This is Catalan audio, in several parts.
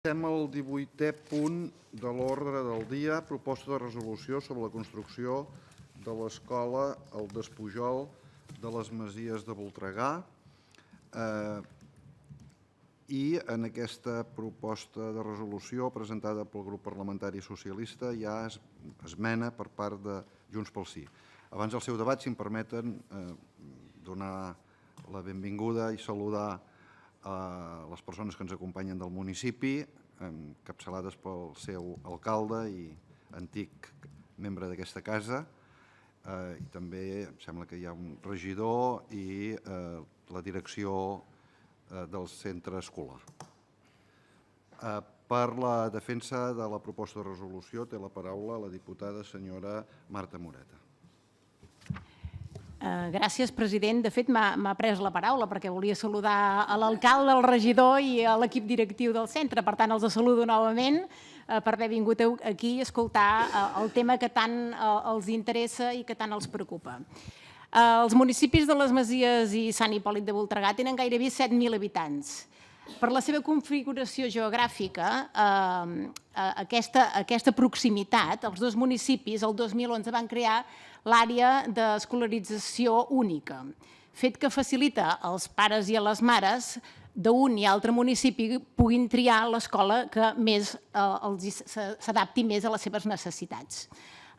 Passem al 18è punt de l'ordre del dia, proposta de resolució sobre la construcció de l'escola El Despujol de les Masies de Voltregà. I en aquesta proposta de resolució presentada pel grup parlamentari socialista hi ha esmena per part de Junts pel Sí. Abans del seu debat, si em permeten, donar la benvinguda i saludar a les persones que ens acompanyen del municipi, encapçalades pel seu alcalde i antic membre d'aquesta casa. I també em sembla que hi ha un regidor i la direcció del centre escolar. Per la defensa de la proposta de resolució té la paraula la diputada senyora Marta Moreta. Gràcies, president. De fet, m'ha pres la paraula perquè volia saludar a l'alcalde, al regidor i a l'equip directiu del centre. Per tant, els saludo novament per haver vingut aquí a escoltar el tema que tant els interessa i que tant els preocupa. Els municipis de les Masies i Sant Hipòlit de Voltregà tenen gairebé 7.000 habitants. Per la seva configuració geogràfica, aquesta proximitat, els dos municipis el 2011 van crear l'àrea d'escolarització única, fet que facilita als pares i a les mares d'un i altre municipi puguin triar l'escola que més s'adapti més a les seves necessitats.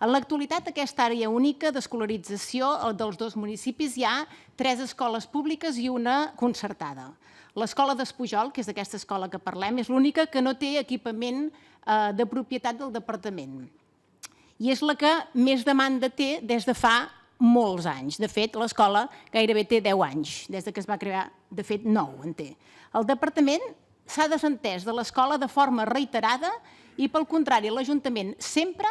En l'actualitat, aquesta àrea única d'escolarització dels dos municipis hi ha 3 escoles públiques i una concertada. L'escola Despujol, que és d'aquesta escola que parlem, és l'única que no té equipament de propietat del departament. I és la que més demanda té des de fa molts anys. De fet, l'escola gairebé té 10 anys, des que es va crear, de fet 9 en té. El departament s'ha desentès de l'escola de forma reiterada i, pel contrari, l'Ajuntament sempre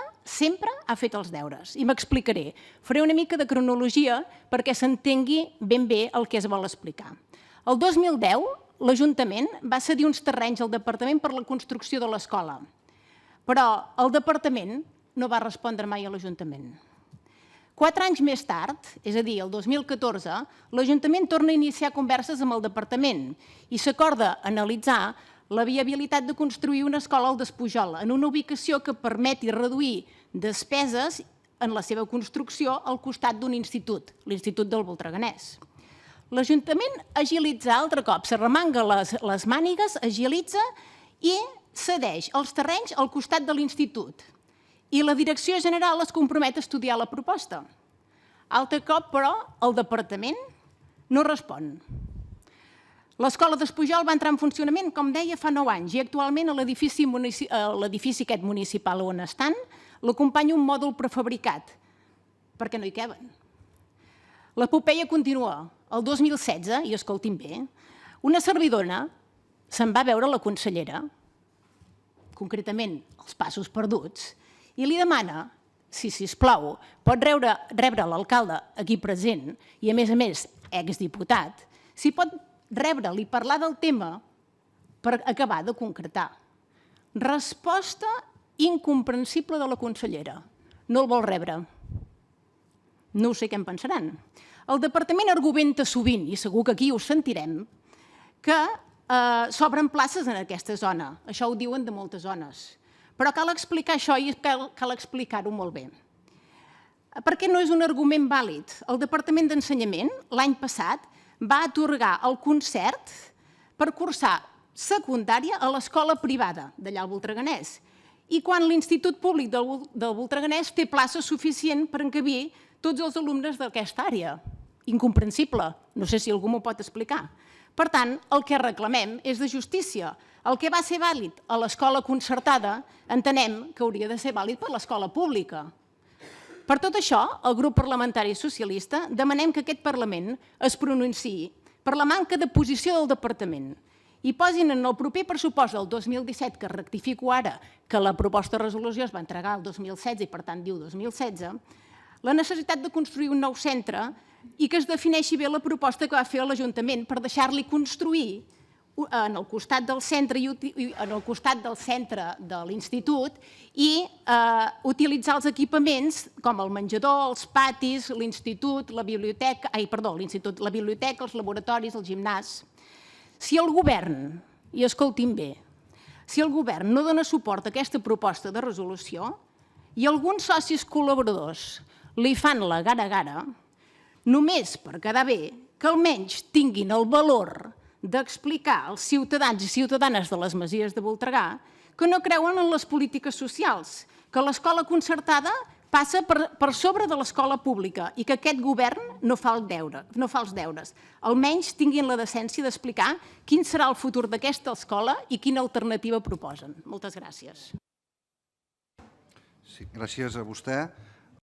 ha fet els deures. I m'explicaré. Faré una mica de cronologia perquè s'entengui ben bé el que es vol explicar. El 2010, l'Ajuntament va cedir uns terrenys al departament per la construcció de l'escola, però el departament no va respondre mai a l'Ajuntament. 4 anys més tard, és a dir, el 2014, l'Ajuntament torna a iniciar converses amb el departament i s'acorda analitzar la viabilitat de construir una escola al Despujol en una ubicació que permeti reduir despeses en la seva construcció al costat d'un institut, l'Institut del Voltreganès. L'Ajuntament agilitza altre cop, s'arremanga les mànigues, agilitza i cedeix els terrenys al costat de l'Institut. I la direcció general es compromet a estudiar la proposta. Altre cop, però, el departament no respon. L'escola Despujol va entrar en funcionament, com deia, fa 9 anys i actualment a l'edifici aquest municipal on estan l'acompanya un mòdul prefabricat, perquè no hi caben. L'epopeia continua. El 2016, i escoltin bé, una servidora se'n va veure la consellera, concretament els Passos Perduts, i li demana si, sisplau, pot rebre l'alcalde aquí present i, a més, exdiputat, si pot rebre'l i parlar del tema per acabar de concretar. Resposta incomprensible de la consellera. No el vol rebre. No sé què en pensaran. El departament argumenta sovint, i segur que aquí ho sentirem, que s'obren places en aquesta zona. Això ho diuen de moltes zones. Però cal explicar això i cal explicar-ho molt bé. Perquè no és un argument vàlid. El Departament d'Ensenyament, l'any passat, va atorgar el concert per cursar secundària a l'escola privada d'allà al Voltreganès. I quan l'Institut Públic del Voltreganès té plaça suficient per encabir tots els alumnes d'aquesta àrea. Incomprensible. No sé si algú m'ho pot explicar. Per tant, el que reclamem és de justícia. El que va ser vàlid a l'escola concertada entenem que hauria de ser vàlid per l'escola pública. Per tot això, el grup parlamentari socialista demanem que aquest Parlament es pronunciï per la manca de posició del departament i posin en el proper pressupost del 2017, que rectifico ara que la proposta de resolució es va entregar el 2016 i per tant diu 2016, la necessitat de construir un nou centre i que es defineixi bé la proposta que va fer l'Ajuntament per deixar-li construir en el costat del centre de l'Institut i utilitzar els equipaments com el menjador, els patis, l'Institut, la biblioteca, els laboratoris, el gimnàs. Si el govern, i escoltin bé, si el govern no dona suport a aquesta proposta de resolució i alguns socis col·laboradors li fan la gara-gara, només per quedar bé, que almenys tinguin el valor d'explicar als ciutadans i ciutadanes de les Masies de Voltregà que no creuen en les polítiques socials, que l'escola concertada passa per sobre de l'escola pública i que aquest govern no fa els deures. Almenys tinguin la decència d'explicar quin serà el futur d'aquesta escola i quina alternativa proposen. Moltes gràcies. Sí, gràcies a vostè.